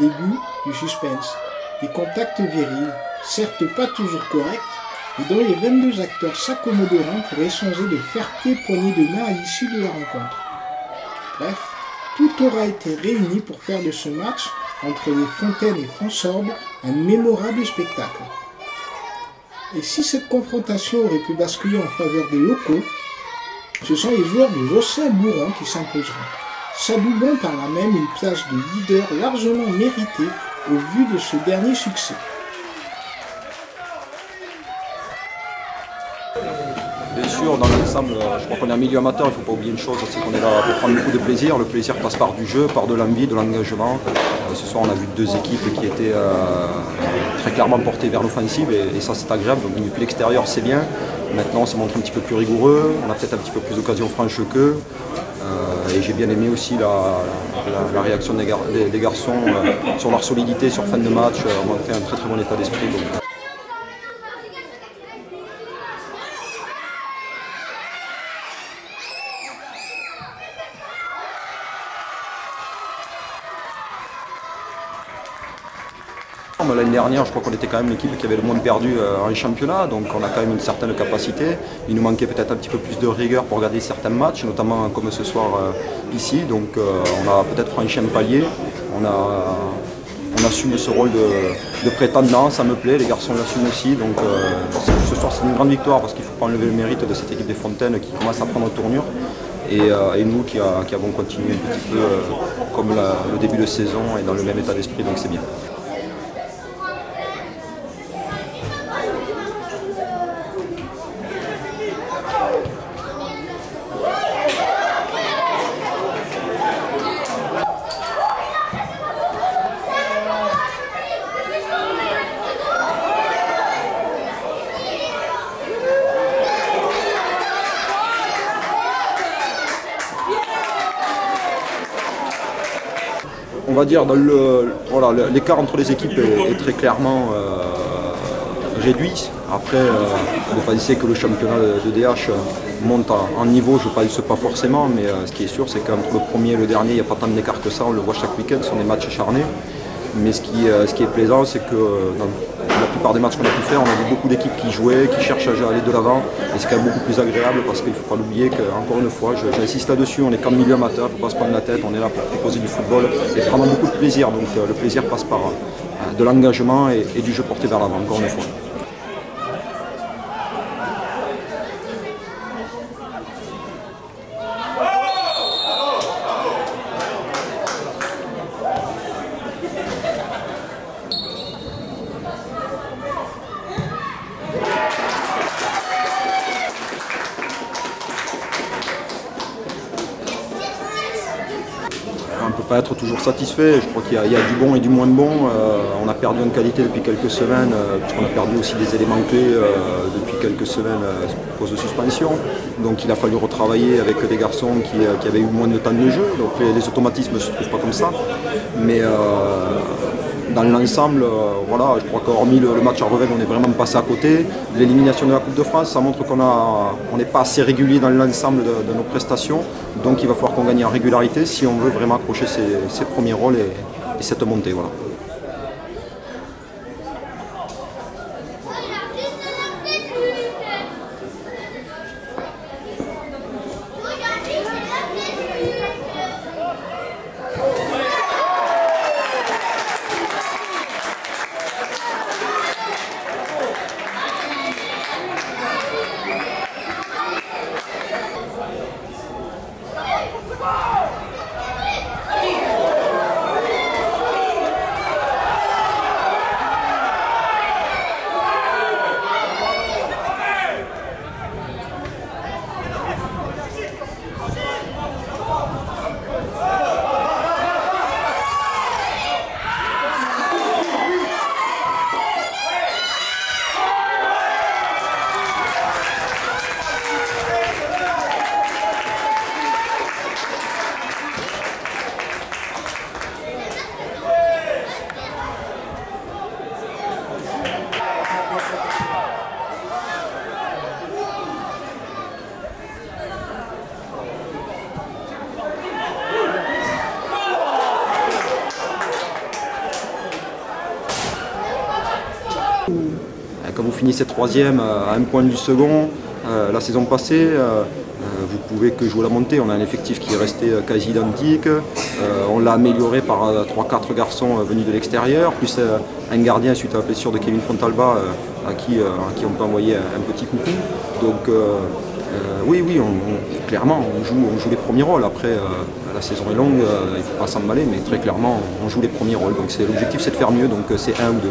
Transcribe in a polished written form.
Début du suspense, des contacts virils, certes pas toujours corrects, et dont les 22 acteurs s'accommoderont pour échanger de fair-play poignées de main à l'issue de la rencontre. Bref, tout aura été réuni pour faire de ce match entre les Fontaines et Fonsorbes un mémorable spectacle. Et si cette confrontation aurait pu basculer en faveur des locaux, ce sont les joueurs de Josselin Bouron qui s'imposeront, s'adoubant par là même une place de leader largement méritée au vu de ce dernier succès. Bien sûr, dans l'ensemble, je crois qu'on est un milieu amateur, il ne faut pas oublier une chose, c'est qu'on est là pour prendre beaucoup de plaisir. Le plaisir passe par du jeu, par de l'envie, de l'engagement. Ce soir, on a vu deux équipes qui étaient très clairement portées vers l'offensive et ça c'est agréable. Donc depuis l'extérieur c'est bien. Maintenant on se montre un petit peu plus rigoureux, on a peut-être un petit peu plus d'occasions franches qu'eux. Et j'ai bien aimé aussi la réaction des garçons sur leur solidité, sur fin de match. On a fait un très très bon état d'esprit. L'année dernière, je crois qu'on était quand même l'équipe qui avait le moins perdu en championnat, donc on a quand même une certaine capacité. Il nous manquait peut-être un petit peu plus de rigueur pour regarder certains matchs, notamment comme ce soir ici. Donc on a peut-être franchi un palier, on assume ce rôle de prétendant, ça me plaît, les garçons l'assument aussi. Donc ce soir c'est une grande victoire parce qu'il ne faut pas enlever le mérite de cette équipe des Fontaines qui commence à prendre tournure. Et nous qui avons continué un petit peu comme le début de saison et dans le même état d'esprit, donc c'est bien. On va dire l'écart entre les équipes est très clairement réduit. Après, on ne peut pas dire que le championnat de DH monte en niveau, je ne pense pas forcément, mais ce qui est sûr, c'est qu'entre le premier et le dernier, il n'y a pas tant d'écart que ça, on le voit chaque week-end, ce sont des matchs acharnés. Mais ce qui est plaisant, c'est que dans la plupart des matchs qu'on a pu faire, on a vu beaucoup d'équipes qui jouaient, qui cherchent à aller de l'avant. Et c'est quand même beaucoup plus agréable parce qu'il ne faut pas l'oublier qu'encore une fois, j'insiste là-dessus, on est qu'en milieu amateur, il ne faut pas se prendre la tête, on est là pour proposer du football et prendre beaucoup de plaisir. Donc le plaisir passe par de l'engagement et du jeu porté vers l'avant, encore une fois. On ne peut pas être toujours satisfait, je crois qu'il y a du bon et du moins bon. On a perdu en qualité depuis quelques semaines, puisqu'on a perdu aussi des éléments clés depuis quelques semaines à cause de suspension. Donc il a fallu retravailler avec des garçons qui avaient eu moins de temps de jeu, donc les automatismes ne se trouvent pas comme ça. Mais dans l'ensemble, voilà, je crois qu'hormis le match à Revel, on est vraiment passé à côté. L'élimination de la Coupe de France, ça montre qu'on n'est pas assez régulier dans l'ensemble de nos prestations. Donc il va falloir qu'on gagne en régularité si on veut vraiment accrocher ses premiers rôles et cette montée. Voilà. quand vous finissez troisième à un point du second, la saison passée, vous pouvez que jouer la montée. On a un effectif qui est resté quasi identique. On l'a amélioré par 3-4 garçons venus de l'extérieur, plus un gardien suite à la blessure de Kevin Fontalba à qui on peut envoyer un petit coucou. Donc oui, clairement, on joue les premiers rôles. Après, la saison est longue, il ne faut pas s'emballer, mais très clairement, on joue les premiers rôles. Donc l'objectif, c'est de faire mieux, donc c'est 1 ou 2.